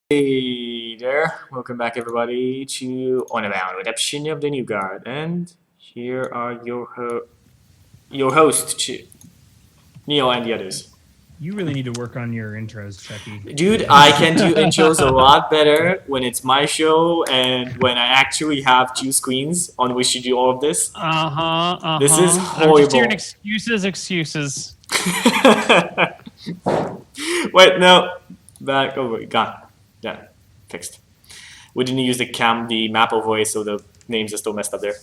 Hey there, welcome back everybody to Honorbound, Redemption of the New Guard, and here are your hosts, Neil and the others. You really need to work on your intros, Chucky. Dude, I can do intros a lot better when it's my show and when I actually have two screens on which to do all of this. This is I'm just hearing horrible. excuses. Wait, no, back over, gone, yeah, fixed. We didn't use the map voice, so the names are still messed up there.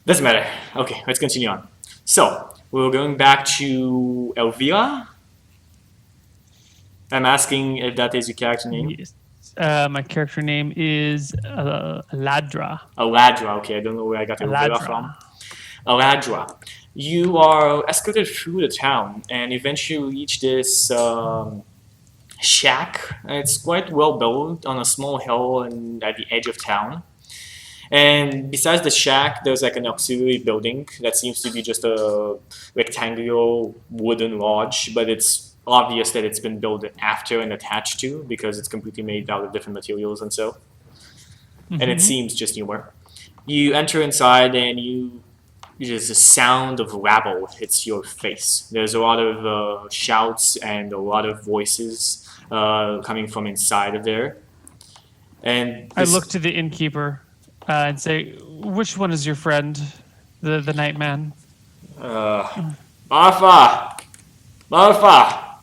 Doesn't matter. Okay, let's continue on. So, we're going back to Elvira. I'm asking if that is your character name. Yes. My character name is Ladra. Aladra, okay, I don't know where I got Elvira from. Aladra. You are escorted through the town and eventually reach this shack. It's quite well built on a small hill and at the edge of town. And besides the shack, there's like an auxiliary building that seems to be just a rectangular wooden lodge, but it's obvious that it's been built after and attached to because it's completely made out of different materials and so. And it seems just newer. You enter inside and there's a sound of rabble hits your face. There's a lot of shouts and a lot of voices coming from inside of there. And I look to the innkeeper and say, "Which one is your friend, the night man?" Martha! Martha!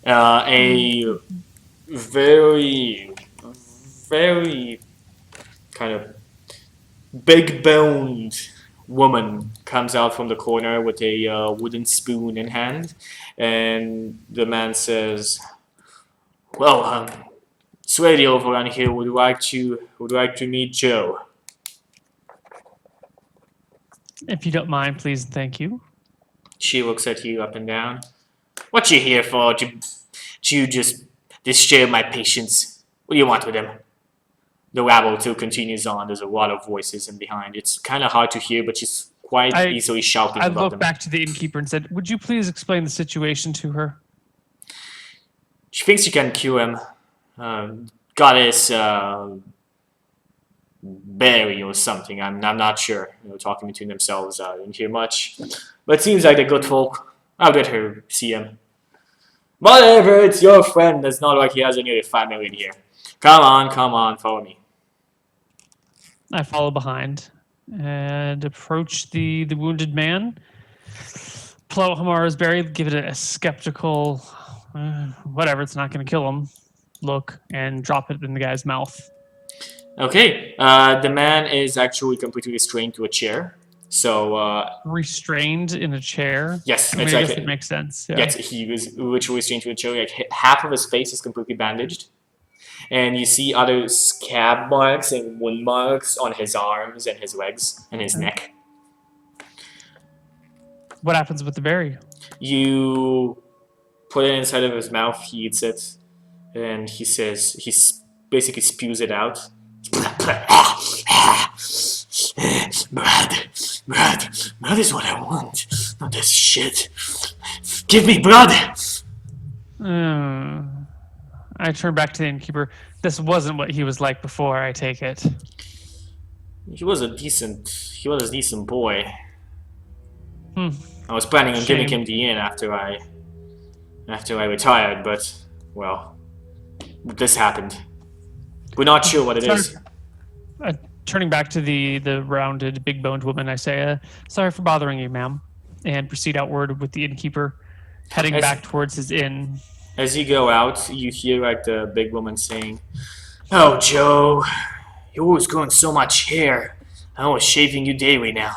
A very, very kind of big-boned woman comes out from the corner with a wooden spoon in hand, and the man says, "Well, Swady over on here would like to meet Joe." If you don't mind, please, thank you. She looks at you up and down. "What you here for? To just disturb my patience? What do you want with him?" The rabble too continues on. There's a lot of voices in behind. It's kind of hard to hear, but she's quite easily shouting I above look them. back to the innkeeper and said, "Would you please explain the situation to her?" She thinks she can cure him. Goddess Berry or something. I'm not sure. Talking between themselves, I didn't hear much. But it seems like they're good folk. I'll let her see him. Whatever, it's your friend. It's not like he has any other 5 million here. Come on, follow me. I follow behind and approach the wounded man. Pull out Hamara's berry, give it a skeptical, whatever, it's not going to kill him, look, and drop it in the guy's mouth. Okay, the man is actually completely restrained to a chair. So, restrained in a chair? Yes, I mean, I guess it makes sense. Yeah. Yes, he was literally restrained to a chair. Like half of his face is completely bandaged. And you see other scab marks and wound marks on his arms and his legs and his neck. What happens with the berry? You put it inside of his mouth, he eats it, and he says, he basically spews it out. Blood is what I want, not this shit. Give me blood! I turn back to the innkeeper. This wasn't what he was like before, I take it. He was a decent boy. I was planning on giving him the inn after I retired, but, well, this happened. We're not sure what it is. Turning back to the rounded, big-boned woman, I say, "Sorry for bothering you, ma'am," and proceed outward with the innkeeper, heading back towards his inn. As you go out, you hear like the big woman saying, "Oh, Joe, you're always growing so much hair. I was shaving you daily now."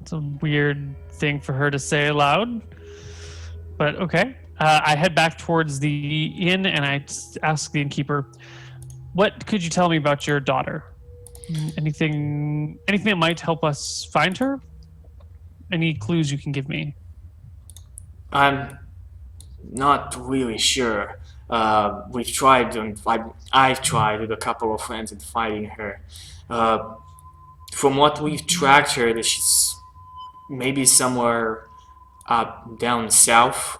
It's a weird thing for her to say aloud, but okay. I head back towards the inn and I ask the innkeeper, "What could you tell me about your daughter? Anything that might help us find her? Any clues you can give me?" I'm not really sure. We've tried, and I've tried with a couple of friends in finding her. From what we've tracked her, that she's maybe somewhere down south,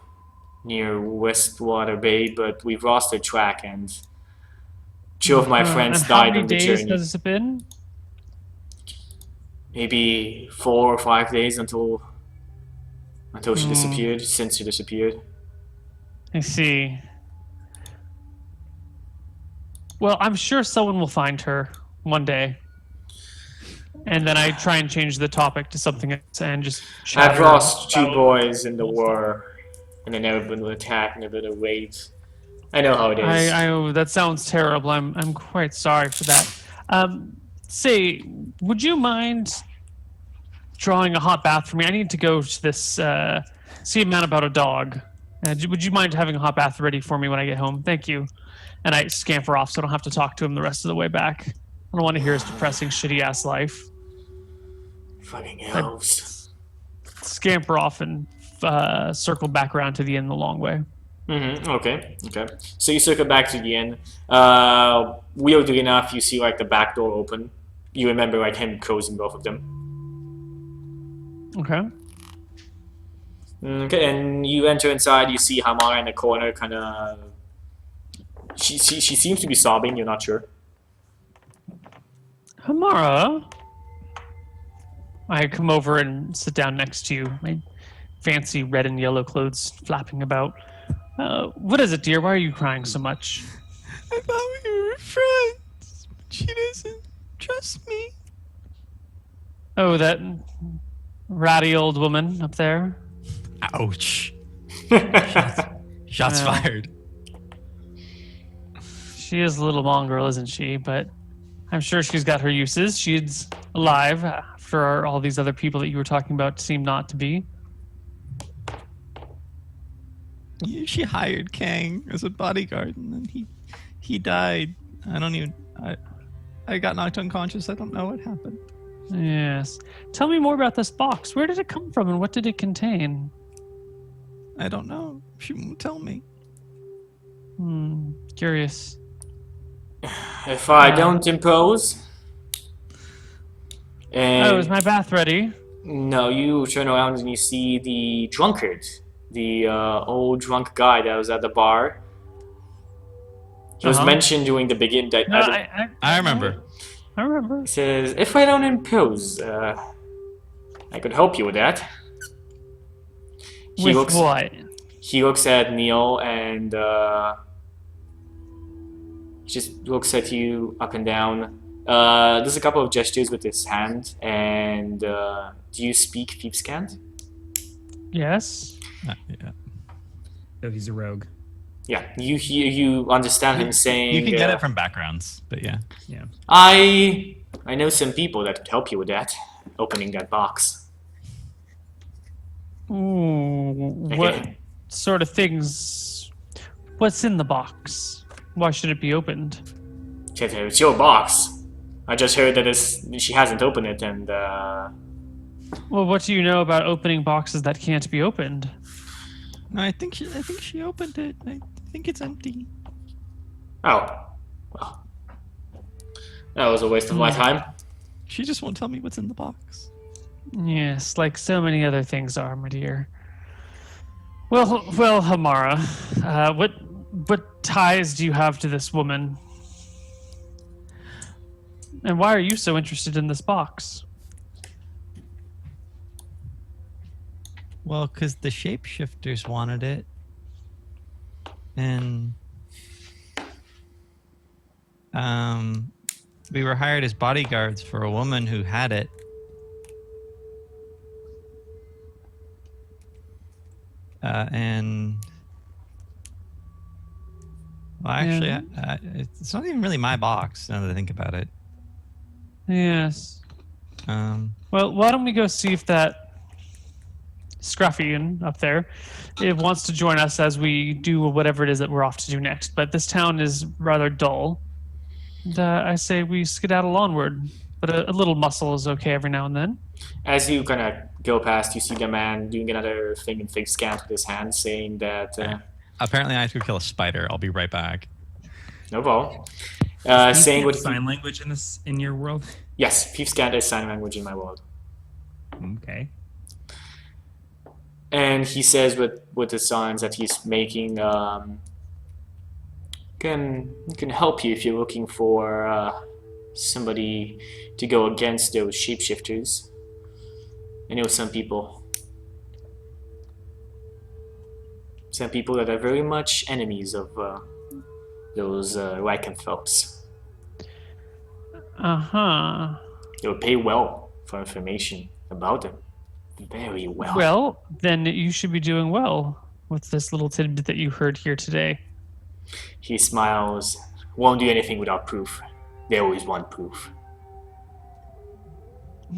near Westwater Bay, but we've lost our track, and two of my friends And how died many on the days journey. has it been? Maybe 4 or 5 days until she Hmm. disappeared. Since she disappeared. I see. Well, I'm sure someone will find her one day. And then I try and change the topic to something else and just chatter. I've lost 2 about boys in the old stuff. war, and then never been attacked, never been raped. I know how it is. Oh, that sounds terrible. I'm quite sorry for that. Say, would you mind drawing a hot bath for me? I need to go to this see a man about a dog. Would you mind having a hot bath ready for me when I get home? Thank you. And I scamper off so I don't have to talk to him the rest of the way back. I don't want to hear his depressing, shitty ass life. Fucking elves. Scamper off and circle back around to the inn the long way. Okay. So you circle back to the inn. Weirdly enough, you see like the back door open. You remember like him closing both of them. Okay. Okay, and you enter inside. You see Hamara in the corner, kind of. She seems to be sobbing. You're not sure. Hamara, I come over and sit down next to you. My fancy red and yellow clothes flapping about. What is it, dear? Why are you crying so much? I thought we were friends, but she doesn't trust me. Oh, that ratty old woman up there. Ouch. Shots Well. fired. She is a little mongrel, isn't she? But I'm sure she's got her uses. She's alive after all these other people that you were talking about seem not to be. Yeah, she hired Kang as a bodyguard, and then he died. I got knocked unconscious. I don't know what happened. Yes. Tell me more about this box. Where did it come from and what did it contain? I don't know. She won't tell me. Curious. If I don't impose. And Oh, is my bath ready? no, you turn around and you see the drunkard, the old drunk guy that was at the bar. He was Uh-huh. mentioned during the beginning. That No, I remember. I remember. he says, "If I don't impose, I could help you with that." With what? He looks at Neil and he just looks at you up and down. Does a couple of gestures with his hand. And do you speak Fiepskant? Yes. Yeah. So he's a rogue. Yeah, you understand him saying. You can get it from backgrounds, but yeah. Yeah. I know some people that could help you with that. Opening that box. Ooh, what sort of things? What's in the box? Why should it be opened? It's your box. I just heard that she hasn't opened it, and Well, what do you know about opening boxes that can't be opened? No, I think she opened it. I think it's empty. oh, well, that was a waste of my time. She just won't tell me what's in the box. Yes, like so many other things are, my dear. Well, Hamara, what ties do you have to this woman? And why are you so interested in this box? Well, because the shapeshifters wanted it. And we were hired as bodyguards for a woman who had it. And well, actually, it's not even really my box now that I think about it. Yes. Well, why don't we go see if that Scruffian up there wants to join us as we do whatever it is that we're off to do next. But this town is rather dull. And I say we skedaddle onward. But a little muscle is okay every now and then. As you kind of go past, you see the man doing another thing in fake scan with his hand, saying that apparently I have to kill a spider. I'll be right back. no problem. Can you Saying speak what sign language in your world? yes, Fiepskant is sign language in my world. Okay. And he says with the signs that he's making, can help you if you're looking for somebody to go against those shapeshifters. I know some people that are very much enemies of those lycanthropes. Uh-huh. They will pay well for information about them. Very well. Well, then you should be doing well with this little tidbit that you heard here today. He smiles. Won't do anything without proof. They always want proof.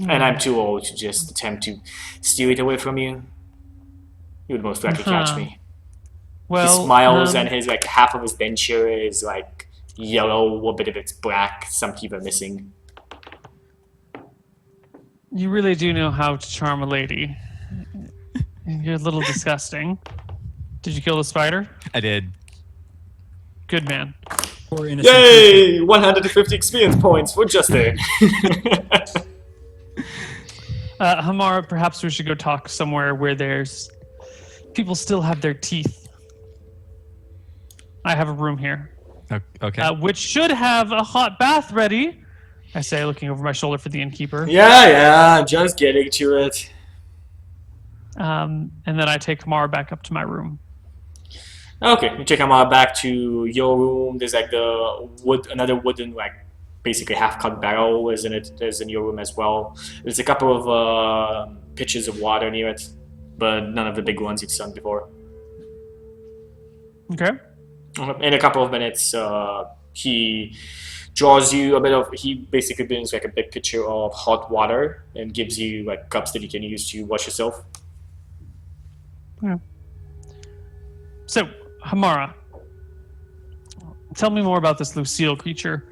And I'm too old to just attempt to steal it away from you. You would most likely catch me. Well, He smiles, and his half of his denture is yellow, a bit of it's black. Some teeth are missing. you really do know how to charm a lady. You're a little disgusting. Did you kill the spider? I did. Good man. Poor innocent Yay! 150 experience points for Justin. Hamara, perhaps we should go talk somewhere where there's people still have their teeth. I have a room here, Okay. which should have a hot bath ready. I say, looking over my shoulder for the innkeeper. Yeah, just getting to it. And then I take Hamara back up to my room. Okay, you take him back to your room. There's another wooden, basically half-cut barrel is in it. There's in your room as well. There's a couple of pitchers of water near it, but none of the big ones you've seen before. Okay. In a couple of minutes, he draws you a bit of. He basically brings a big pitcher of hot water and gives you cups that you can use to wash yourself. Yeah. So, Hamara, tell me more about this Lucille creature.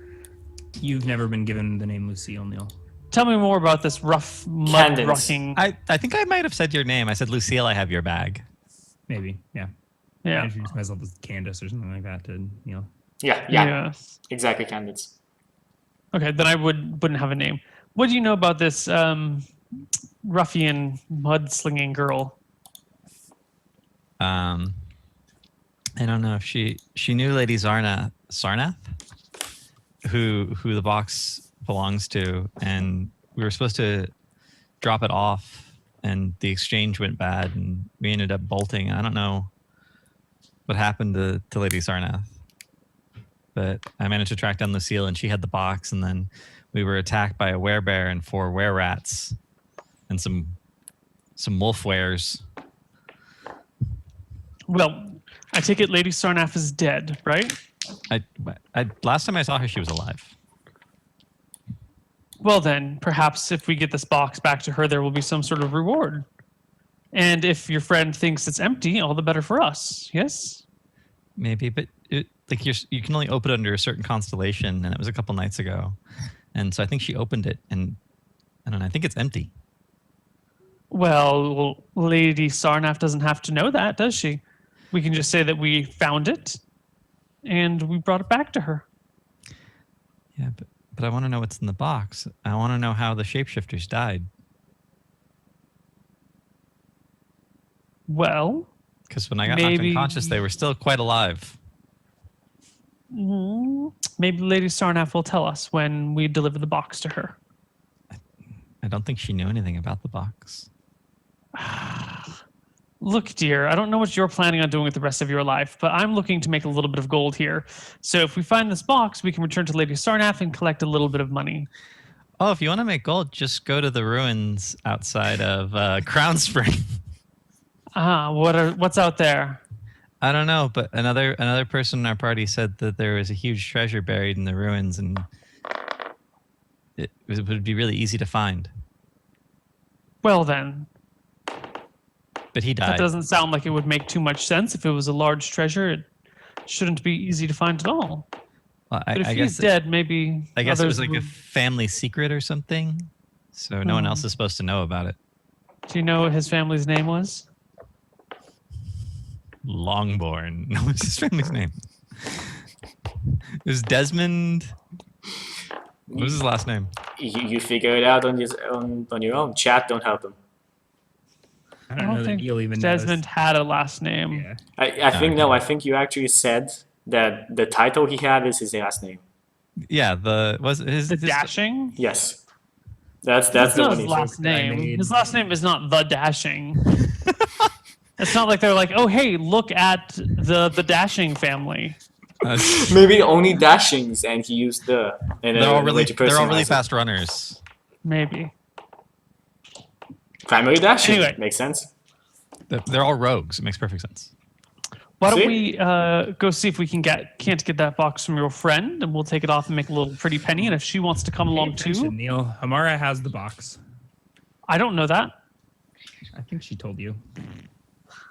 You've never been given the name Lucille, Neil. Tell me more about this rough, mud-rocking... I think I might have said your name. I said, Lucille, I have your bag. Maybe, yeah. I Yeah. introduced myself as Candace or something like that to Neil. Yeah, Yes. exactly, candidates. Okay, then I wouldn't have a name. What do you know about this ruffian, mud-slinging girl? I don't know if she knew Lady Sarnath, who the box belongs to, and we were supposed to drop it off, and the exchange went bad, and we ended up bolting. I don't know what happened to Lady Sarnath, but I managed to track down Lucille, and she had the box, and then we were attacked by a werebear and 4 were-rats and some wolf wares. Well, I take it Lady Sarnath is dead, right? I last time I saw her, she was alive. Well then, perhaps if we get this box back to her, there will be some sort of reward. And if your friend thinks it's empty, all the better for us, yes? Maybe, but you can only open it under a certain constellation, and it was a couple nights ago. And so I think she opened it, and I don't know, I think it's empty. Well, Lady Sarnath doesn't have to know that, does she? We can just say that we found it, and we brought it back to her. Yeah, but I want to know what's in the box. I want to know how the shapeshifters died. Well, Because when I got knocked unconscious, they were still quite alive. maybe Lady Sarnath will tell us when we deliver the box to her. I don't think she knew anything about the box. Look, dear, I don't know what you're planning on doing with the rest of your life, but I'm looking to make a little bit of gold here. So if we find this box, we can return to Lady Sarnath and collect a little bit of money. Oh, if you want to make gold, just go to the ruins outside of Crown Spring. What's out there? I don't know, but another person in our party said that there was a huge treasure buried in the ruins, and it would be really easy to find. Well then, But he died. that doesn't sound like it would make too much sense. If it was a large treasure, it shouldn't be easy to find at all. Well, But if I he's guess dead, maybe I guess it was others like a would- family secret or something, so no one else is supposed to know about it. Do you know what his family's name was? Longborn. No, what's his family's name? It was Desmond. What was his last name? You figure it out on your own. Chat, don't help him. I I don't know don't that think Neil even Desmond knows. had a last name. Yeah. I think no. I think you actually said that the title he had is his last name. Yeah, his The Dashing? Yes, that's That's the not one his he last said. that I name. made. His last name is not The Dashing. It's not like they're like, oh, hey, look at the Dashing family. Maybe only dashings, and he used the in they're all a way really to they're all really personalize it. fast runners. Maybe. Primary dashing Anyway. makes sense. They're all rogues. It makes perfect sense. Why don't See? we go see if we can't get that box from your friend, and we'll take it off and make a little pretty penny. And if she wants to come along Attention, too, Neil. Hamara has the box. I don't know that. I think she told you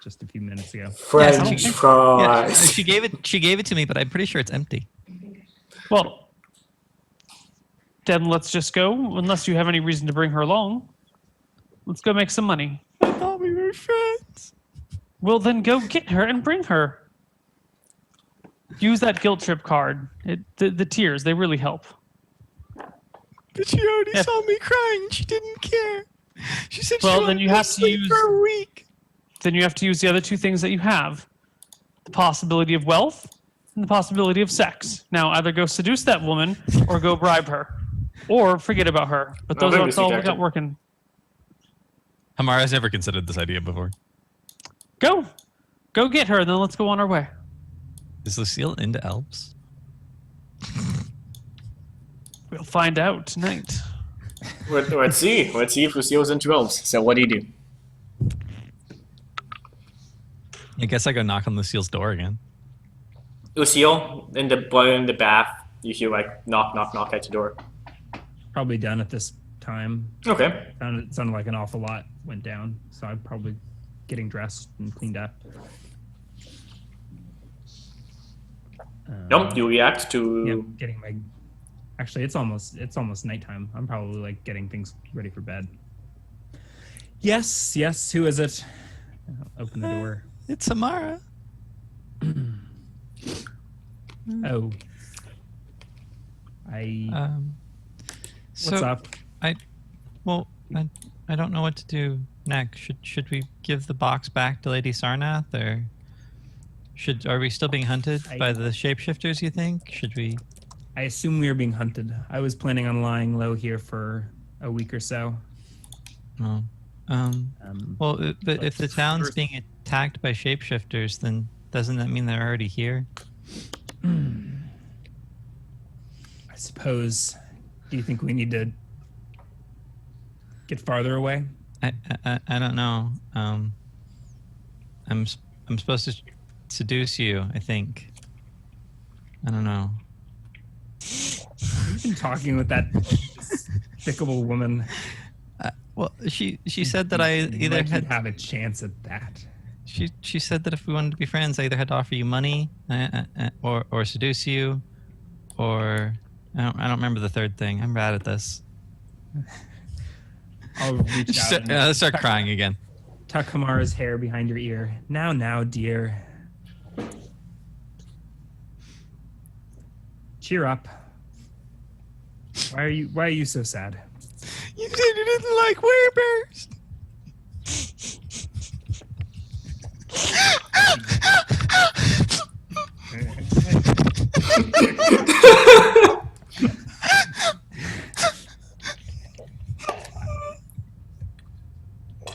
just a few minutes ago. French Yeah, fries. she gave it to me, but I'm pretty sure it's empty. Well, then let's just go. Unless you have any reason to bring her along, let's go make some money. I thought we were friends. Well, then go get her and bring her. Use that guilt trip card. The tears, they really help. But she already Yeah. saw me crying. She didn't care. She said Well, she then wanted you me have to to sleep use- for a week. Then you have to use the other two things that you have. The possibility of wealth and the possibility of sex. Now, either go seduce that woman or go bribe her. Or forget about her. But I'll those bring are this all we rejected. got working. Hamara's never considered this idea before. Go. Go get her, and then let's go on our way. Is Lucille into elves? We'll find out tonight. Let's see. Let's see if Lucille's into elves. So what do you do? I guess I go knock on Lucille's door again. Lucille in the bath. You hear like knock knock knock at the door. Probably done at this time. Okay. Sounded like an awful lot went down, so I'm probably getting dressed and cleaned up. Nope. You react to. Yeah, getting my. Actually, it's almost nighttime. I'm probably like getting things ready for bed. Yes. Who is it? I'll open the door. It's Hamara. Oh. I. So What's up? I don't know what to do next. Should we give the box back to Lady Sarnath, or are we still being hunted by the shapeshifters? You think? Should we? I assume we are being hunted. I was planning on lying low here for a week or so. Oh. Well, but if the town's being attacked by shapeshifters, then doesn't that mean they're already here? I suppose. Do you think we need to get farther away? I don't know. I'm supposed to seduce you, I think. I don't know. You've been talking with that despicable woman. Well, she said that I either Like had you'd have a chance at that. she said that if we wanted to be friends, I either had to offer you money, or seduce you, or I don't remember the third thing. I'm bad at this. I'll reach out and Start crying again. tuck Hamara's hair behind your ear. Now, dear. Cheer up. Why are you so sad? You said you didn't like werebears.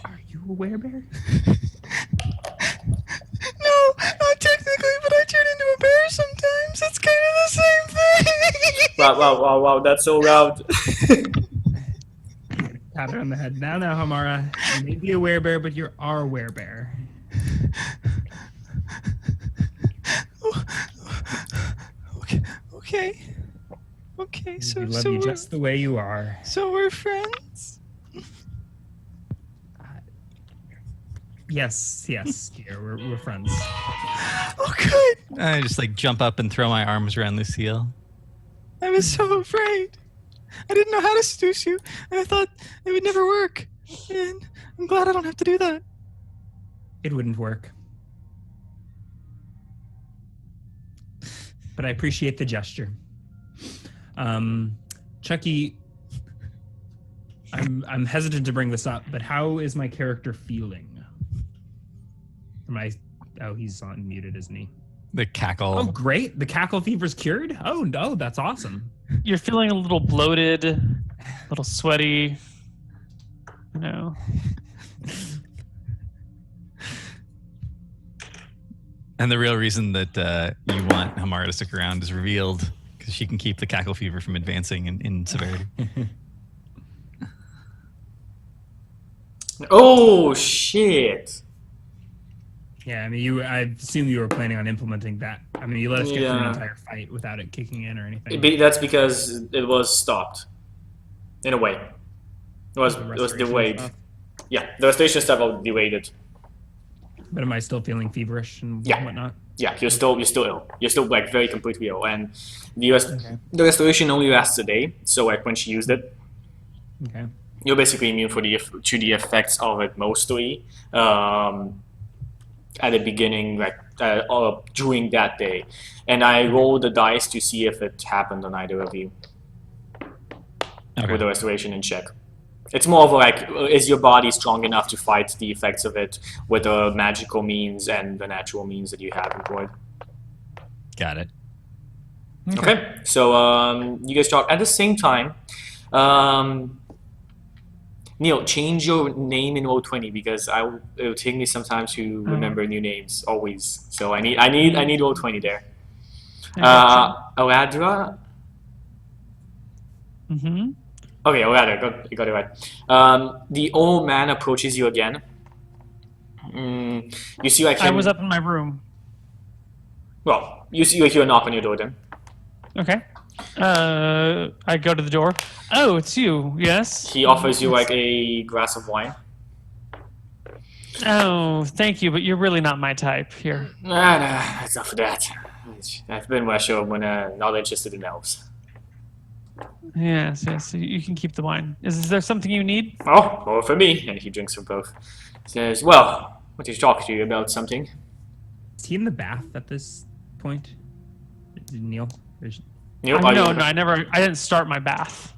Are you a werebear? No, not technically, but I turn into a bear sometimes. It's kind of the same thing. Wow! That's so loud. Pat her on the head. Now, Hamara. You may be a werebear, but you're our werebear. Okay. We So love you just the way you are. we're friends. Yes, dear. We're friends. Oh, good. I just like jump up and throw my arms around Lucille. I was so afraid. I didn't know how to seduce you, and I thought it would never work. And I'm glad I don't have to do that. It wouldn't work. But I appreciate the gesture. Chucky, I'm hesitant to bring this up, but how is my character feeling? Am I? Oh, he's unmuted, isn't he? The cackle. Oh, great! The cackle fever's cured. Oh no, that's awesome. You're feeling a little bloated, a little sweaty. You know. And the real reason that you want Hamara to stick around is revealed because she can keep the cackle fever from advancing in severity. Oh shit! Yeah, I mean, I assume you were planning on implementing that. I mean, you let us get through an Yeah. entire fight without it kicking in or anything. That's because it was stopped. In a way, it was The it was restoration delayed. stuff. Yeah, the restoration stuff was delayed. But am I still feeling feverish and Yeah. whatnot? Yeah, you're still ill. You're still like very completely ill, and the Okay. the restoration only lasts a day. So like when she used it, Okay. you're basically immune to the effects of it mostly. At the beginning, like or during that day, and I rolled the dice to see if it happened on either of you with the restoration in check. It's more of like, is your body strong enough to fight the effects of it with the magical means and the natural means that you have employed? Got it. Okay, so you guys talk at the same time. Neil, change your name in Roll20 because it will take me some time to remember new names always. So I need Roll20 there. Aladra. Mm-hmm. Okay, Aladra, you got it right. The old man approaches you again. You see like him. I was up in my room. Well, you see like you knock on your door then. Okay. I go to the door. Oh, it's you. Yes. He offers you like a glass of wine. Oh, thank you, but you're really not my type. Here. Nah, that's enough of that. I've been where show when not interested in elves. Yes. You can keep the wine. Is there something you need? Oh, more for me. And he drinks from both. Says, well, want to talk to you about something. Is he in the bath at this point? Neil? Neil, No, are you- I didn't start my bath.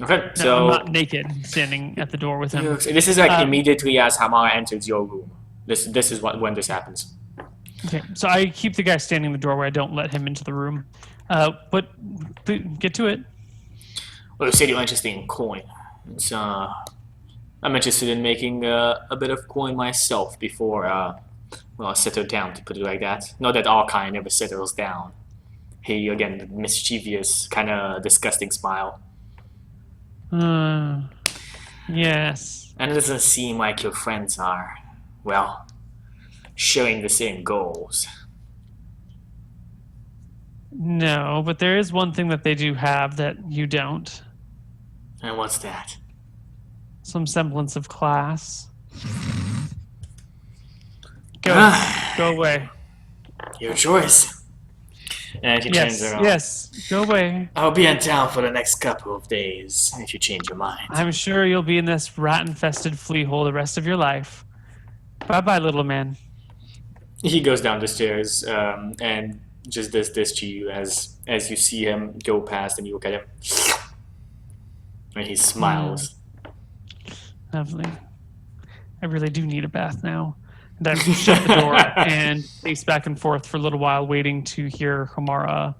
Okay, No, so I'm not naked, standing at the door with him. this is like Um, immediately as Hamara enters your room. This is when this happens. Okay, so I keep the guy standing in the doorway. I don't let him into the room. But get to it. Well, you said you're interested in coin. It's, I'm interested in making a bit of coin myself before I settle down, to put it like that. Not that our kind ever settles down. He, again, the mischievous, kind of disgusting smile. Yes. And it doesn't seem like your friends are, well, sharing the same goals. No, but there is one thing that they do have that you don't. And what's that? Some semblance of class. Go away. Your choice. And he turns around. Yes, go away. I'll be in town for the next couple of days if you change your mind. I'm sure you'll be in this rat-infested flea hole the rest of your life. Bye-bye, little man. He goes down the stairs and just does this to you as you see him go past and you look at him. And he smiles. Lovely. I really do need a bath now. And I shut the door and pace back and forth for a little while, waiting to hear Hamara.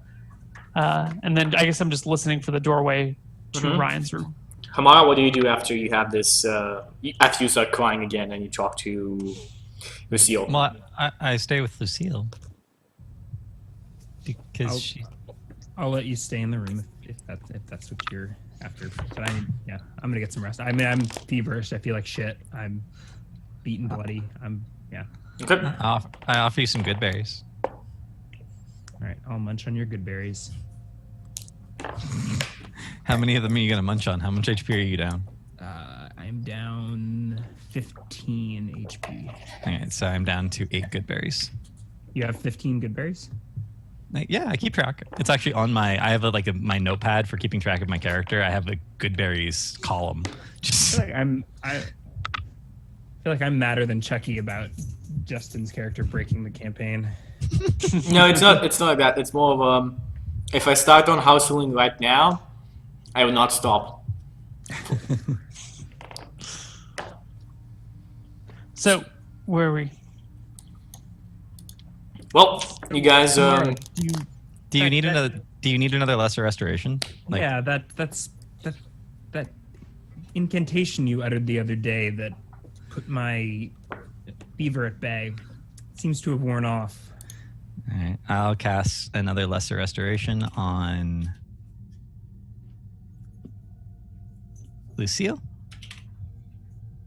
And then I guess I'm just listening for the doorway to Ryan's room. Hamara, what do you do after you have this, after you start crying again and you talk to Lucille? Well, I stay with Lucille because I'll let you stay in the room if that's what you're after. But I'm gonna get some rest. I mean, I'm feverish. I feel like shit. I'm beaten bloody. Okay. I offer you some good berries. All right, I'll munch on your good berries. How many of them are you gonna munch on? How much HP are you down? I'm down 15 HP. Okay, so I'm down to 8 good berries. You have 15 good berries? Yeah, I keep track. It's actually on my. I have my notepad for keeping track of my character. I have a good berries column. Just I feel like I'm madder than Chucky about Justin's character breaking the campaign. No, it's not like that. It's more of if I start on house ruling right now, I will not stop. So, where are we? Well, you guys. Tomorrow, Do you That- need that- another? Do you need another lesser restoration? Like, yeah, that incantation you uttered the other day that put my fever at bay seems to have worn off. all right, I'll cast another lesser restoration on Lucille.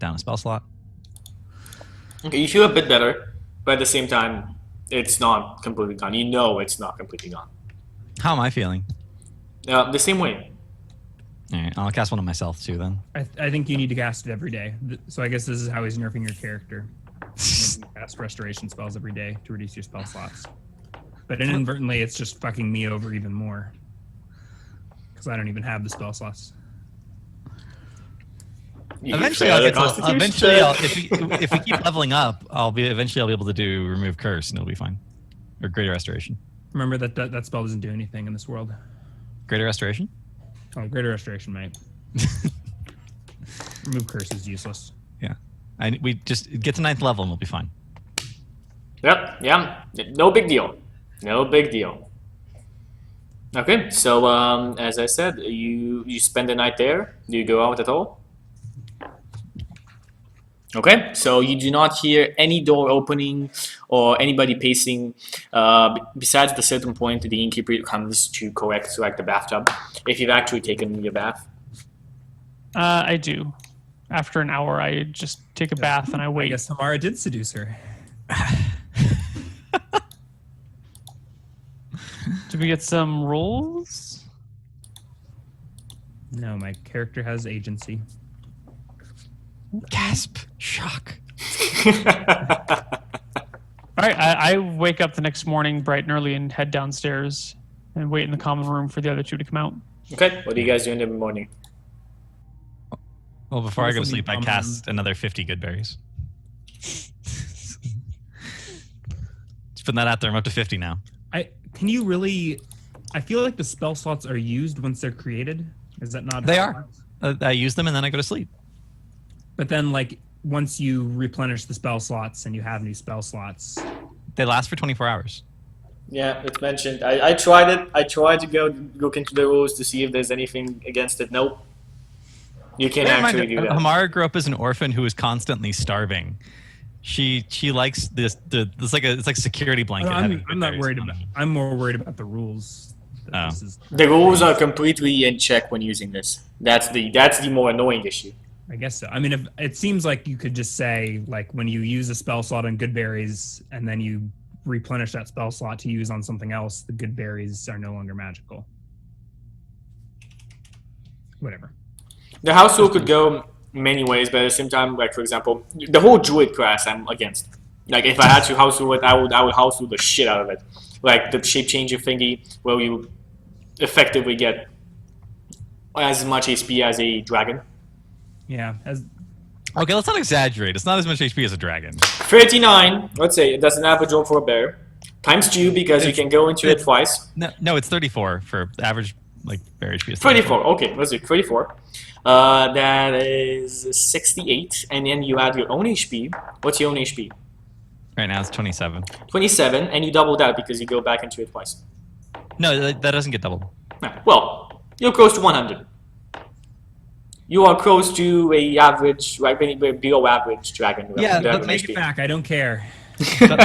Down a spell slot. Okay, you feel a bit better, but at the same time, it's not completely gone. You know it's not completely gone. How am I feeling? The same way. All right, I'll cast one on myself too then. I think you need to cast it every day. So I guess this is how he's nerfing your character. Making you cast restoration spells every day to reduce your spell slots. But inadvertently, it's just fucking me over even more. Because I don't even have the spell slots. You Eventually, fail I'll the get to, Constitution eventually check. I'll, if we keep leveling up, eventually I'll be able to do remove curse and it'll be fine, or greater restoration. Remember that spell doesn't do anything in this world. Greater restoration. Oh, greater restoration, mate. Remove curse is useless. Yeah, we just get to 9th level and we'll be fine. Yep, yeah, no big deal. No big deal. Okay, so as I said, you spend the night there. Do you go out at all? Okay, so you do not hear any door opening or anybody pacing. Besides the certain point, the innkeeper comes to correct the bathtub. If you've actually taken your bath. I do. After an hour, I just take a bath and I I wait. guess Tamara did seduce her. Do we get some rolls? No, my character has agency. Gasp! Shock! All right, I wake up the next morning bright and early and head downstairs and wait in the common room for the other two to come out. Okay, what do you guys do in the morning? Well, before I go to Something sleep, I common. cast another 50 good berries. Just putting that out there. I'm up to 50 now. Can you really? I feel like the spell slots are used once they're created. Is that not? They how it are. works? I use them and then I go to sleep. But then, like, once you replenish the spell slots and you have new spell slots, They last for 24 hours. Yeah, it's mentioned. I tried it. I tried to look into the rules to see if there's anything against it. Nope. You can't actually do that. Hamara grew up as an orphan who was constantly starving. She likes this. It's like a security blanket. having I'm not berries worried on about. them. I'm more worried about the rules. Oh. This is, The rules are completely in check when using this. That's the more annoying issue. I guess so. I mean, if, it seems like you could just say, like, when you use a spell slot on good berries and then you replenish that spell slot to use on something else, the good berries are no longer magical. Whatever. The house rule could go many ways, but at the same time, like for example, the whole druid class I'm against. Like if I had to house rule it, I would house rule the shit out of it. Like the shape changer thingy, where you effectively get as much HP as a dragon. Yeah. Okay, let's not exaggerate. It's not as much HP as a dragon. 39, let's say, that's an average roll for a bear. Times 2 because you can go into it twice. No, it's 34 for the average bear HP. Is 34, okay, let's do 34. That is 68, and then you add your own HP. What's your own HP? Right now it's 27. 27, and you double that because you go back into it twice. No, that doesn't get doubled. Well, you're close to 100. You are close to a average, right, below average dragon. Yeah, dragon but Take HP. it back. I don't care. But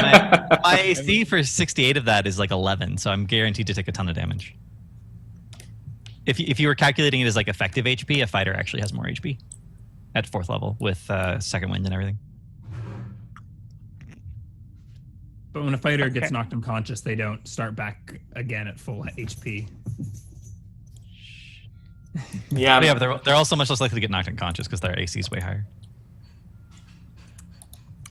my AC for 68 of that is like 11, so I'm guaranteed to take a ton of damage. If you were calculating it as like effective HP, a fighter actually has more HP at 4th level with second wind and everything. But when a fighter gets knocked unconscious, they don't start back again at full HP. Yeah, But yeah, but they're also much less likely to get knocked unconscious because their AC is way higher.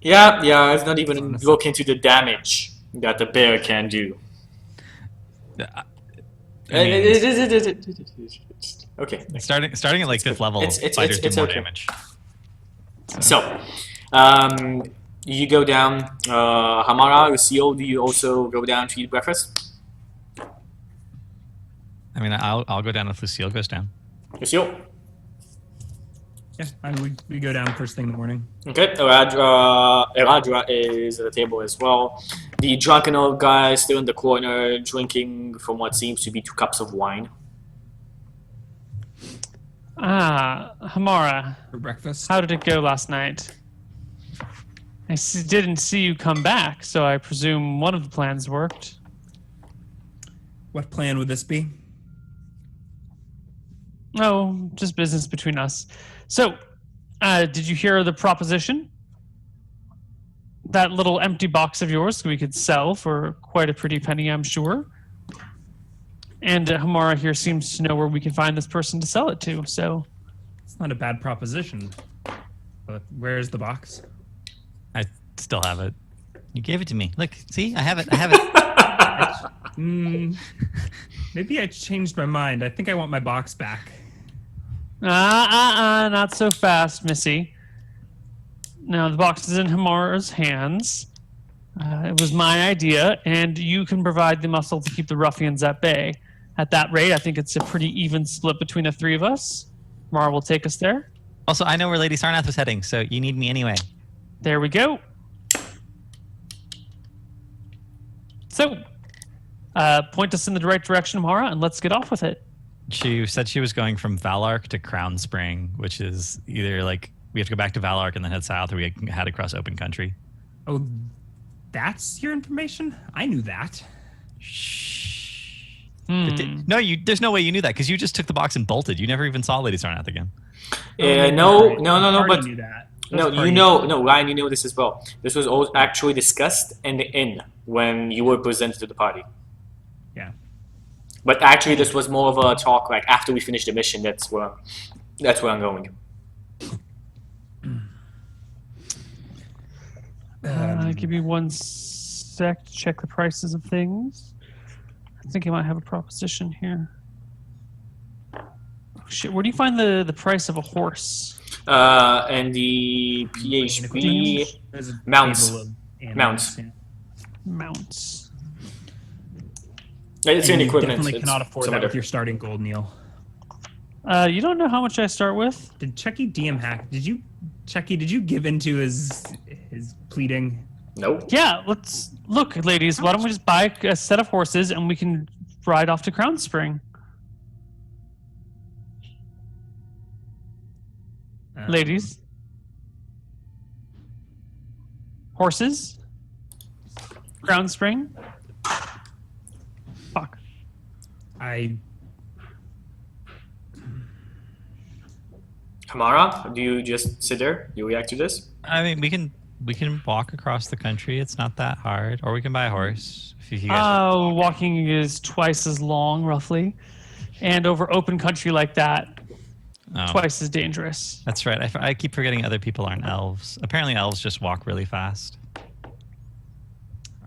yeah. It's not even look into the damage that the bear can do. I mean, Okay. starting at like 5th level, fighters do more okay. damage. So, you go down. Hamara, Lucille, do you also go down to eat breakfast? I mean, I'll go down if Lucille goes down. Lucille? Yeah, we go down first thing in the morning. Okay, Eladra is at the table as well. The drunken old guy still in the corner, drinking from what seems to be 2 cups of wine. Hamara, For breakfast. how did it go last night? Didn't see you come back, so I presume one of the plans worked. What plan would this be? No, just business between us. So, did you hear the proposition? That little empty box of yours we could sell for quite a pretty penny, I'm sure. And Hamara here seems to know where we can find this person to sell it to, so... It's not a bad proposition. But where's the box? I still have it. You gave it to me. Look, see, I have it. I have it. Maybe I changed my mind. I think I want my box back. Not so fast, Missy. Now, the box is in Hamara's hands. It was my idea, and you can provide the muscle to keep the ruffians at bay. At that rate, I think it's a pretty even split between the 3 of us. Hamara will take us there. Also, I know where Lady Sarnath was heading, so you need me anyway. There we go. So, point us in the right direction, Hamara, and let's get off with it. She said she was going from Valark to Crown Spring, which is either like we have to go back to Valark and then head south, or we head across open country. Oh, that's your information? I knew that. Shh. Hmm. No, there's no way you knew that because you just took the box and bolted. You never even saw Lady Sarnath again. No, Party but knew that. no, Ryan, you know this as well. This was all actually discussed in the inn when you were presented to the party. Yeah. But actually, this was more of a talk like after we finish the mission. That's where I'm going. Give me 1 sec to check the prices of things. I think I might have a proposition here. Oh, shit, where do you find the price of a horse? And the PHP There's a mounts. table of animals, Mounts. yeah. Mounts. It's in And you equipment. definitely It's cannot afford some that other- with your starting gold, Neil. You don't know how much I start with? Did Chucky DM hack? Did you give into his pleading? Nope. Yeah, let's look, ladies. Why don't we just buy a set of horses and we can ride off to Crown Spring? Ladies, horses, Crown Spring. Fuck. Hamara, do you just sit there? Do you react to this? I mean, we can walk across the country. It's not that hard, or we can buy a horse. If you guys Walking is twice as long, roughly, and over open country like that, Oh, twice as dangerous. that's right. I keep forgetting other people aren't elves. Apparently, elves just walk really fast.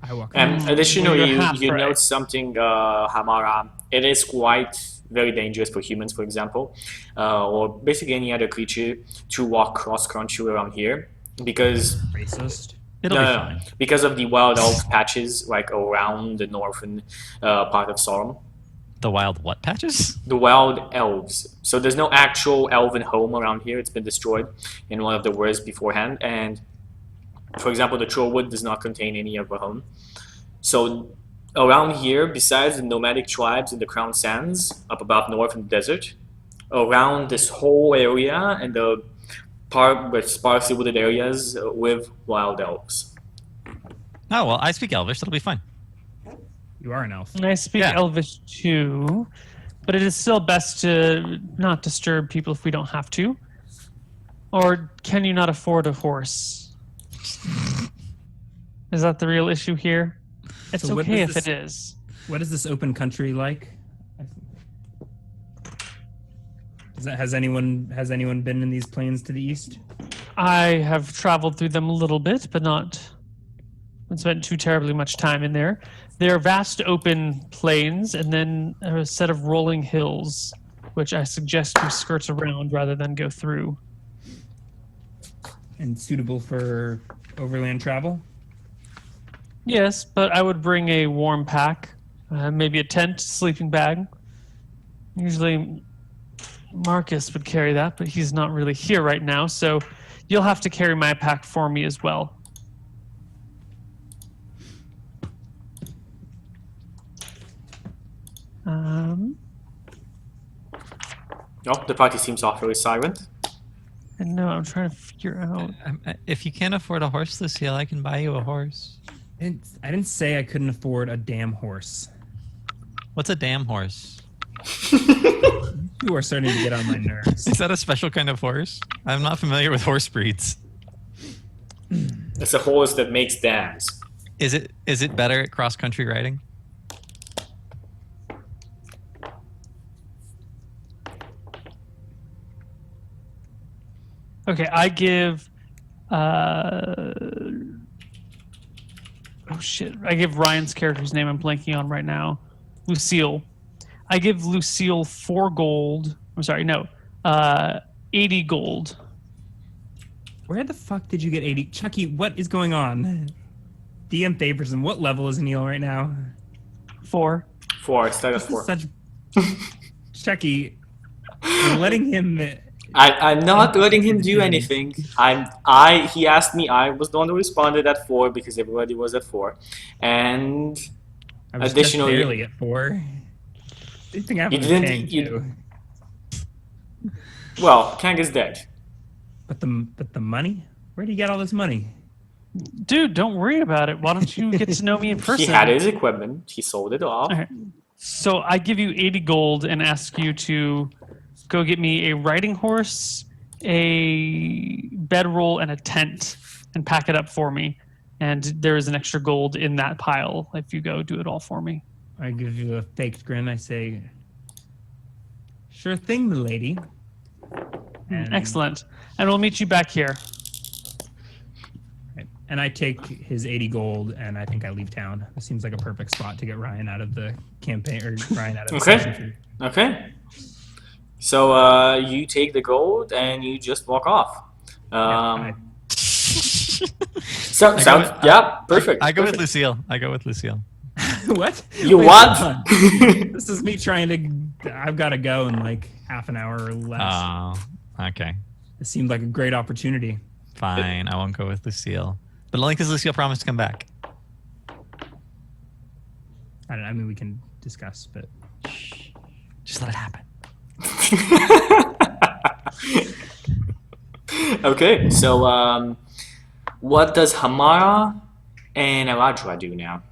I walk. And additionally, you're half you right. note something, Hamara. It is quite very dangerous for humans, for example, or basically any other creature to walk cross-country around here because Racist. It'll be fine. because of the wild elf patches like around the northern part of Sorum. The wild what patches? The wild elves. So there's no actual elven home around here. It's been destroyed in one of the wars beforehand. And for example, the Trollwood does not contain any of a home. So around here, besides the nomadic tribes in the Crown Sands, up above north in the desert, around this whole area and the part with sparsely wooded areas with wild elves. Oh well, I speak Elvish. That'll be fine. You are an elf. And I speak Yeah. Elvish too, but it is still best to not disturb people if we don't have to. Or can you not afford a horse? Is that the real issue here? It's So what okay does if this- it is. What is this open country like? Has anyone been in these plains to the east? I have traveled through them a little bit, but not spent too terribly much time in there. There are vast open plains and then a set of rolling hills, which I suggest we skirt around rather than go through. And suitable for overland travel? Yes, but I would bring a warm pack, maybe a tent, sleeping bag. Usually Marcus would carry that, but he's not really here right now, so you'll have to carry my pack for me as well. Oh, the party seems awfully silent. I know. I'm trying to figure out. If you can't afford a horse, Lucille, I can buy you a horse. I didn't say I couldn't afford a damn horse. What's a damn horse? You are starting to get on my nerves. Is that a special kind of horse? I'm not familiar with horse breeds. It's a horse that makes dams. Is it better at cross country riding? Okay, I give. Oh shit! I give Ryan's character's name. I'm blanking on right now. Lucille. I give Lucille 4 gold. I'm sorry, no, 80 gold. Where the fuck did you get 80? Chucky, what is going on? DM Faverson, what level is Neil right now? 4. 4. Start at 4. Such Chucky, you're letting him. I'm not letting him do anything. He asked me. I was the one who responded at 4 because everybody was at 4, and I was additionally, just barely at 4. Didn't think I You was didn't- paying you- too. well, Kang is dead. But the money? Where do you get all this money? Dude, don't worry about it. Why don't you get to know me in person? He had his equipment. He sold it off. All right. So I give you 80 gold and ask you to go get me a riding horse, a bedroll, and a tent, and pack it up for me. And there is an extra gold in that pile if you go do it all for me. I give you a faked grin. I say, "Sure thing, milady." And- Excellent. And we'll meet you back here. And I take his 80 gold, and I think I leave town. It seems like a perfect spot to get Ryan out of the campaign, or Ryan out of the Okay. session. Okay. So you take the gold and you just walk off. Sounds yeah, perfect. I go with perfect. Lucille. I go with Lucille. What? You Wait, what? hold on. This is me trying to. I've got to go in like half an hour or less. Oh, okay. It seemed like a great opportunity. Fine. I won't go with Lucille. But only because Lucille promised to come back. I mean, we can discuss, but Just let it happen. Okay, so what does Hamara and Eladra do now?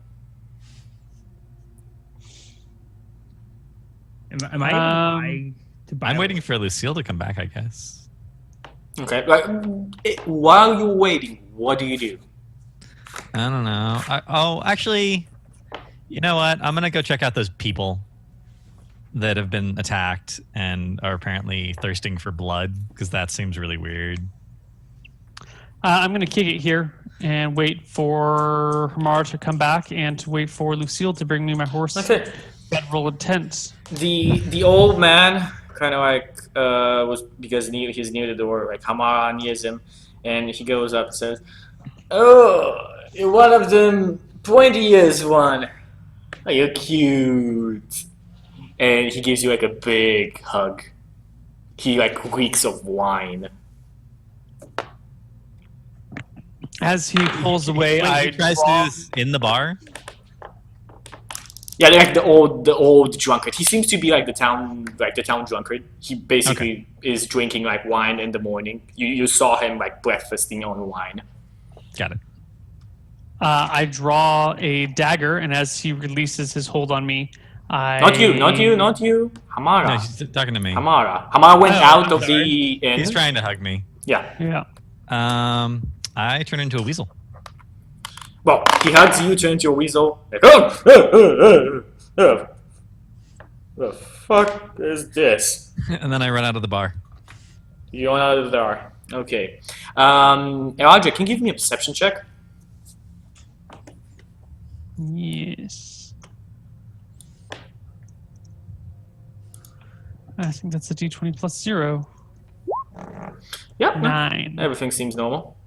am I to buy? I'm waiting for Lucille to come back, I guess. Okay, while you're waiting, what do you do? I don't know. Actually, you know what? I'm going to go check out those people that have been attacked and are apparently thirsting for blood, because that seems really weird. I'm going to kick it here and wait for Hamara to come back and to wait for Lucille to bring me my horse. Okay. Bedroll and tent. The old man kind of like was because he's near the door, like Hamara nears him, and he goes up and says, "Oh, you're one of them 20 years one. Oh, you're cute." And he gives you like a big hug. He like reeks of wine. As he pulls away, Wait, I he tries to draw- do this in the bar? Yeah, like the old drunkard. He seems to be like the town drunkard. He basically is drinking like wine in the morning. You saw him like breakfasting on wine. Got it. I draw a dagger, and as he releases his hold on me, Not you. Hamara. No, she's talking to me. Hamara went Oh, out I'm of sorry. the inn. He's trying to hug me. Yeah. Yeah. I turn into a weasel. Well, he hugs you, turns your weasel. Like, the fuck is this? And then I run out of the bar. You're out of the door. Okay. Elijah, can you give me a perception check? Yes. I think that's a d20 plus 0. Yeah. 9. Everything seems normal.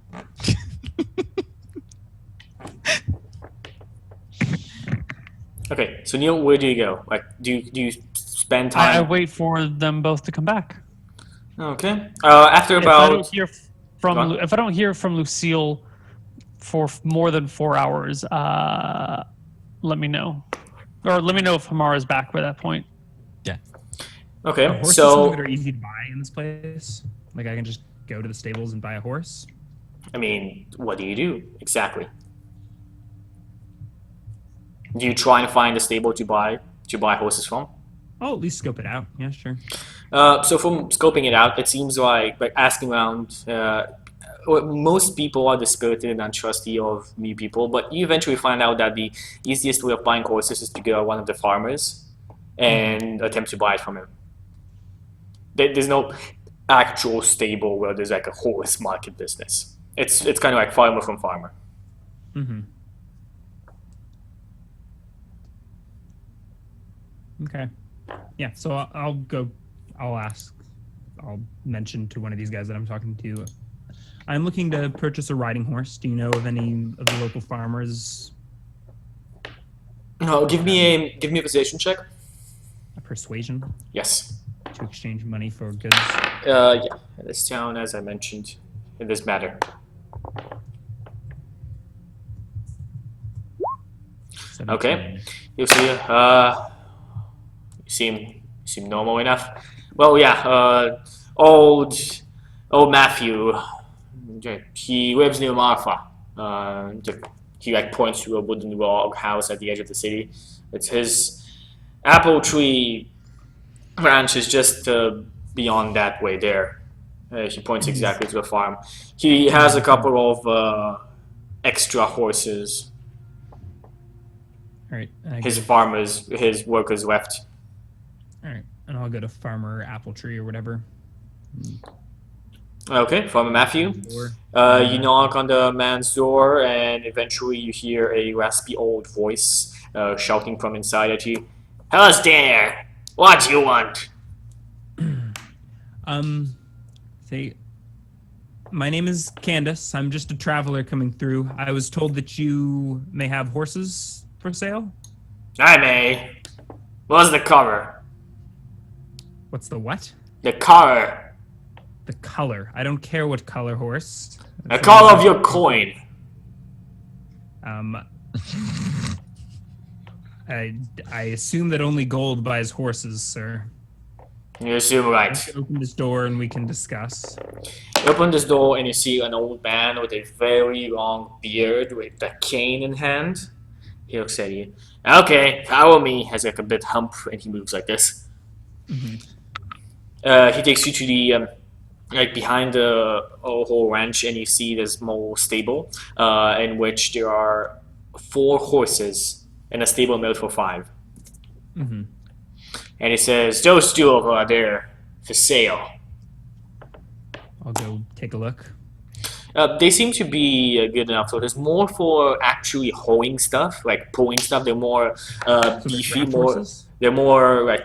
Okay, so Neil, where do you go? Like, do you spend I time? wait for them both to come back. Okay. After If I about don't hear Go from on. if I don't hear from Lucille for more than 4 hours, let me know. Or let me know if Hamara's back by that point. Yeah. Okay, Are horses so something that are easy to buy in this place? Like I can just go to the stables and buy a horse? I mean, what do you do exactly? Do you try and find a stable to buy horses from? I'll at least scope it out. Yeah, sure. So from scoping it out, it seems like asking around, well, most people are dispirited and untrusty of new people, but you eventually find out that the easiest way of buying horses is to go to one of the farmers and attempt to buy it from him. There's no actual stable where there's like a horse market business. It's kind of like farmer from farmer. Mm-hmm. Okay. Yeah, so I'll go. I'll mention to one of these guys that I'm talking to. I'm looking to purchase a riding horse. Do you know of any of the local farmers? No, give me a persuasion check. A persuasion Yes. to exchange money for goods. Yeah. This town, as I mentioned, in this matter. 17. Okay. You see, you seem normal enough. Well, yeah. Old Matthew. He lives near Marfa. He like points to a wooden log house at the edge of the city. It's his apple tree ranch is just beyond that way there. He points exactly to the farm. He has a couple of extra horses. All right. His workers left. All right, and I'll go to Farmer Apple Tree or whatever. Okay, Farmer Matthew. You knock on the man's door, and eventually you hear a raspy old voice shouting from inside at you. "Who's there? What do you want?" Say, my name is Candace. I'm just a traveler coming through. I was told that you may have horses for sale. I may. What's the color? What's the what? The color. The color. I don't care what color horse. The color of your coin. I assume that only gold buys horses, sir. You assume right. Let's open this door and we can discuss. You open this door and you see an old man with a very long beard with a cane in hand. He looks at you. Okay, follow me. Has like a bit hump and he moves like this. He takes you to the like behind the whole ranch, and you see this small stable in which there are 4 horses and a stable built for 5. And it says, "Those 2 are there for sale." I'll go take a look. They seem to be good enough. So there's more for actually hoeing stuff, like pulling stuff. They're more So beefy, draft more. horses? They're more like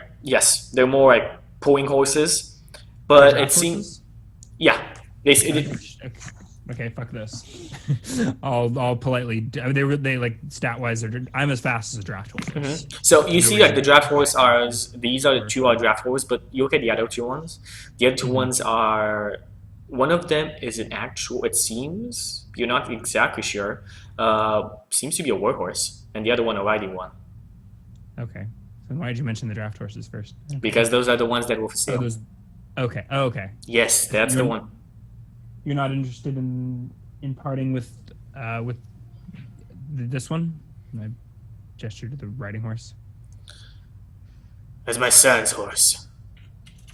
they're more like pulling horses. But Draft it seems, horses? yeah. Okay, fuck this. I'll politely. They like stat wise. I'm as fast as a draft horse. So you see, like the draft horse are these are the 2 are draft horse, but you look at the other 2 ones. The other 2 ones are. One of them is an actual. It seems you're not exactly sure. Seems to be a workhorse, and the other one a riding one. Okay. So why did you mention the draft horses first? Because those are the ones that were for sale. Okay. Oh, okay. Yes, that's the one. You're not interested in parting with this one? I gestured to the riding horse. That's my son's horse.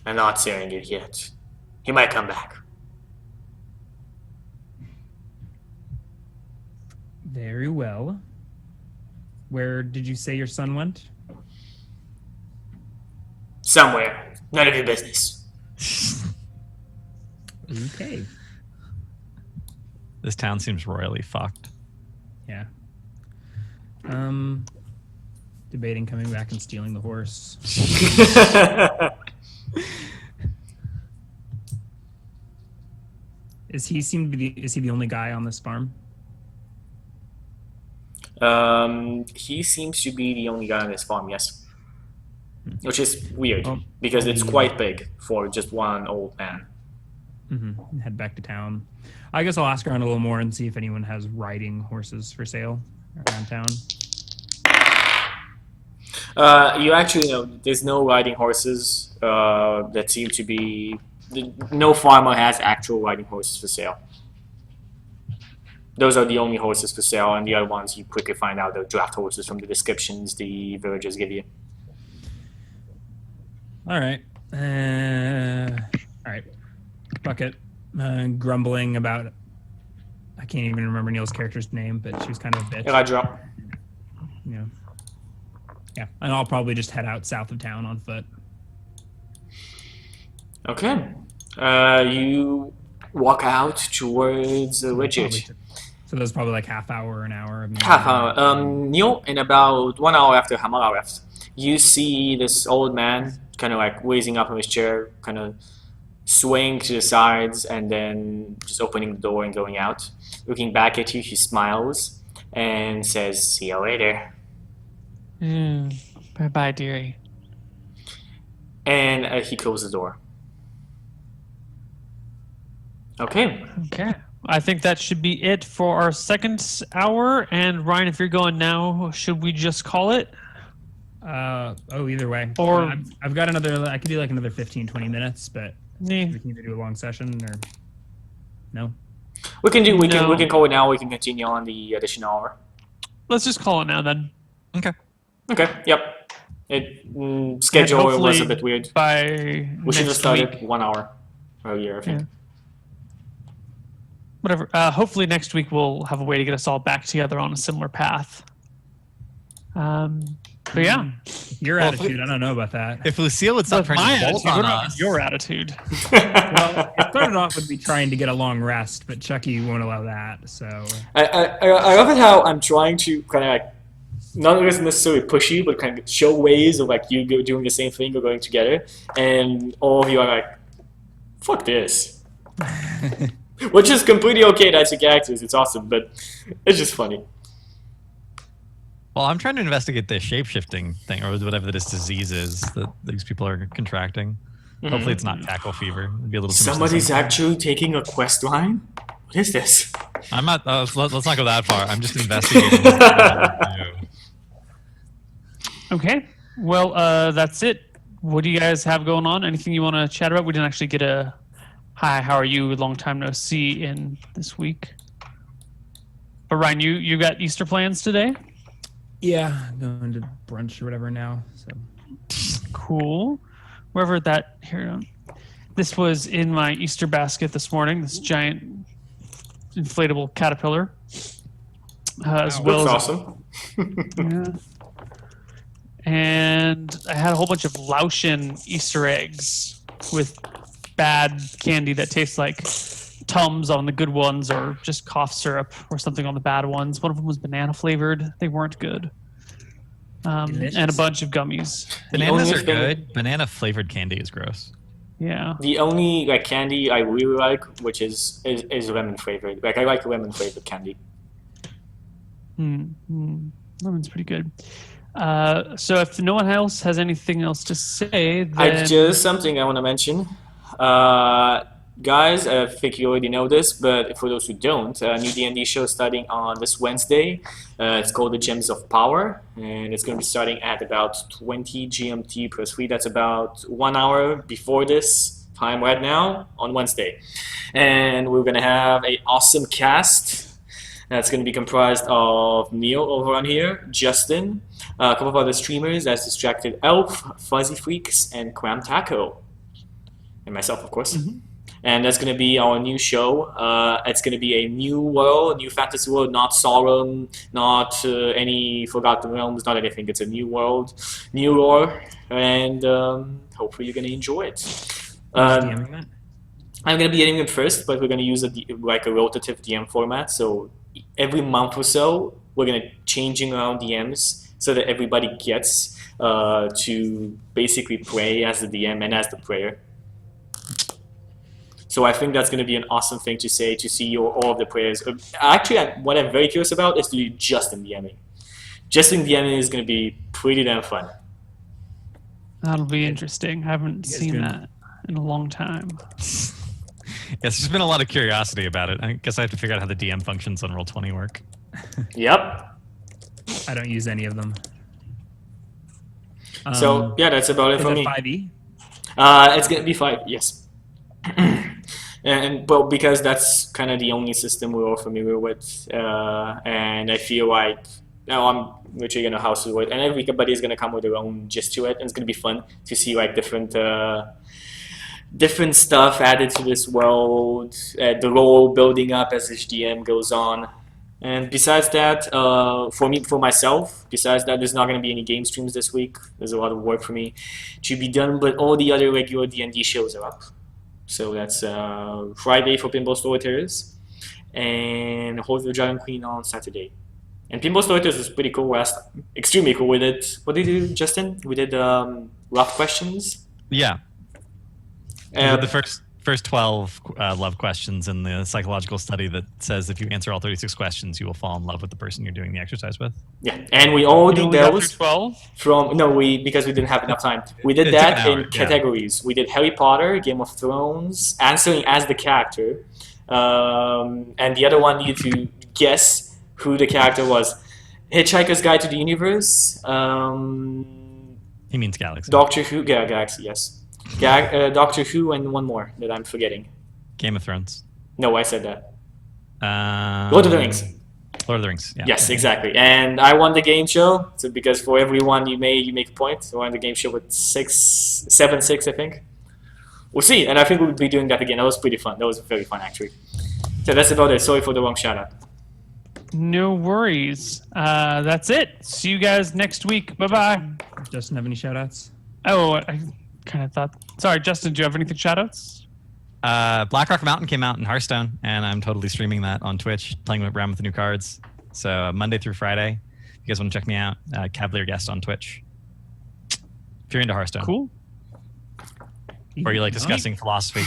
I'm not selling it yet. He might come back. Very well. Where did you say your son went? Somewhere. None of your business. Okay. This town seems royally fucked. Yeah. Debating coming back and stealing the horse. Is he the only guy on this farm? He seems to be the only guy on this farm, yes. Which is weird, Oh, because it's quite big for just one old man. Head back to town. I guess I'll ask around a little more and see if anyone has riding horses for sale around town. You actually know there's no riding horses that seem to be. No farmer has actual riding horses for sale. Those are the only horses for sale, and the other ones you quickly find out they're draft horses from the descriptions the villagers give you. All right. All right. Fuck it. Grumbling about. I can't even remember Neil's character's name, but she was kind of a bitch. Elijah. You know. Yeah, and I'll probably just head out south of town on foot. Okay. You walk out towards Ridgeit. So there's probably like half hour or an hour of me. Half hour. Neil, in about 1 hour after Hamala left, you see this old man kind of like raising up from his chair, kind of swaying to the sides, and then just opening the door and going out. Looking back at you, he smiles and says, "See you later." Bye-bye, dearie. And he closes the door. Okay. Okay. I think that should be it for our second hour. And Ryan, if you're going now, should we just call it? Either way. Or- I've got another. I could do like another 15, 20 minutes, but Yeah. we can either do a long session or no. We can No. we can call it now. We can continue on the additional hour. Let's just call it now then. Okay. Okay. Yep. Schedule was a hopefully bit weird. By We should have next started week, 1 hour earlier, I think. Yeah. whatever. Hopefully next week we'll have a way to get us all back together on a similar path. But yeah, Your Well, attitude, I don't know about that. If Lucille would stop that's trying my to attitude. bolt on What about us, your attitude? Well, it started off with me trying to get a long rest, but Chucky won't allow that. So I love it how I'm trying to kind of like not necessarily push you, but kind of show ways of like you doing the same thing or going together, and all of you are like, "Fuck this," which is completely okay. That's your characters. It's awesome, but it's just funny. well, I'm trying to investigate the shape-shifting thing, or whatever this disease is that these people are contracting. Hopefully it's not cackle fever. It'd be a little too much to Somebody's say. actually taking a quest line. What is this? I'm not. Let's not go that far. I'm just investigating. What to do. Okay. Well, that's it. What do you guys have going on? Anything you want to chat about? We didn't actually get a hi, how are you? Long time no see in this week. But Ryan, you got Easter plans today? yeah, going to brunch or whatever now. So Cool. Wherever that here. This was in my Easter basket this morning. This giant inflatable caterpillar, as Wow. well That's as awesome. yeah. And I had a whole bunch of Laotian Easter eggs with bad candy that tastes like Tums on the good ones, or just cough syrup or something on the bad ones. One of them was banana flavored. They weren't good. And a Delicious. bunch of gummies. Bananas only are thing- good. Banana flavored candy is gross. Yeah. The only like candy I really like, which is lemon flavored. Like I like lemon flavored candy. Lemon's pretty good. So if no one else has anything else to say, then I just something I want to mention. Guys, I think you already know this, but for those who don't, a new D&D show starting on this Wednesday. It's called The Gems of Power, and it's going to be starting at about 20 GMT plus 3. That's about 1 hour before this time right now on Wednesday. And we're going to have an awesome cast. That's going to be comprised of Neil over on here, Justin, a couple of other streamers as Distracted Elf, Fuzzy Freaks, and Cram Taco. And myself, of course. And that's going to be our new show. It's going to be a new world, new fantasy world, not Sauron, not any Forgotten Realms, not anything. It's a new world, new lore, and hopefully you're going to enjoy it. DMing that? I'm going to be getting it first, but we're going to use a rotative DM format. So every month or so, we're going to changing around DMs so that everybody gets to basically play as the DM and as the player. So I think that's going to be an awesome thing to say, to see all of the players. Actually, what I'm very curious about is to do Justin DMing. Justin DMing is going to be pretty damn fun. that'll be interesting. I haven't You guys seen good? that in a long time. Yes, there's been a lot of curiosity about it. I guess I have to figure out how the DM functions on Roll20 work. Yep. I don't use any of them. So yeah, that's about it Is for it me. 5e? It's gonna be 5, yes. And well, because that's kind of the only system we're all familiar with, and I feel like now I'm literally gonna house it, and everybody's gonna come with their own gist to it, and it's gonna be fun to see like different stuff added to this world, the role building up as this GM goes on. And besides that, for myself, besides that, there's not going to be any game streams this week. There's a lot of work for me to be done, but all the other regular D&D shows are up. So that's Friday for Pinball Storytellers, and Hold the Giant Queen on Saturday. And Pinball Storytellers was pretty cool last time. Extremely cool. We did, what did you do, Justin? We did rough questions. Yeah. We did the first 12 love questions in the psychological study that says if you answer all 36 questions, you will fall in love with the person you're doing the exercise with. Yeah, and we all You did only got through those 12? because we didn't have enough time. We did It took that an hour, in categories. We did Harry Potter, Game of Thrones, answering as the character, and the other one needed to guess who the character was. Hitchhiker's Guide to the Universe, He means galaxy. Doctor Who, Galaxy, yes. Doctor Who, and one more that I'm forgetting. Game of Thrones. No, I said that. Lord of the Rings. Lord of the Rings, yeah. Yes, exactly. And I won the game show. So because for every one you make a point. So I won the game show with 7-6, I think. We'll see. And I think we'll be doing that again. That was pretty fun. That was very fun, actually. So that's about it. Sorry for the wrong shout out. No worries. That's it. See you guys next week. Bye-bye. Justin, have any shout outs? Oh, I kind of thought... Sorry, Justin, do you have anything shout-outs? Blackrock Mountain came out in Hearthstone, and I'm totally streaming that on Twitch, playing around with the new cards. So Monday through Friday, if you guys want to check me out, Cavalier Guest on Twitch. If you're into Hearthstone. Cool. Or you like discussing philosophy.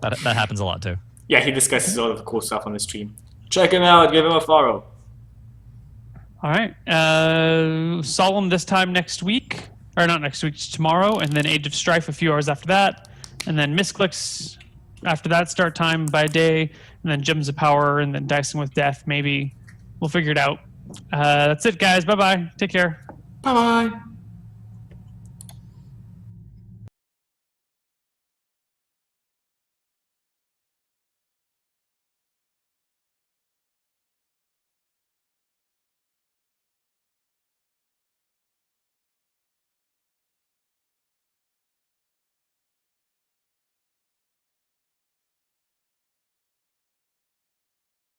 that happens a lot too. Yeah, he discusses all of the cool stuff on the stream. Check him out. Give him a follow. All right. Solemn this time next week. Or not next week, tomorrow. And then Age of Strife a few hours after that. And then Misclicks after that, start time by day. And then Gems of Power. And then Dicing with Death, maybe. We'll figure it out. That's it, guys. Bye-bye. Take care. Bye-bye.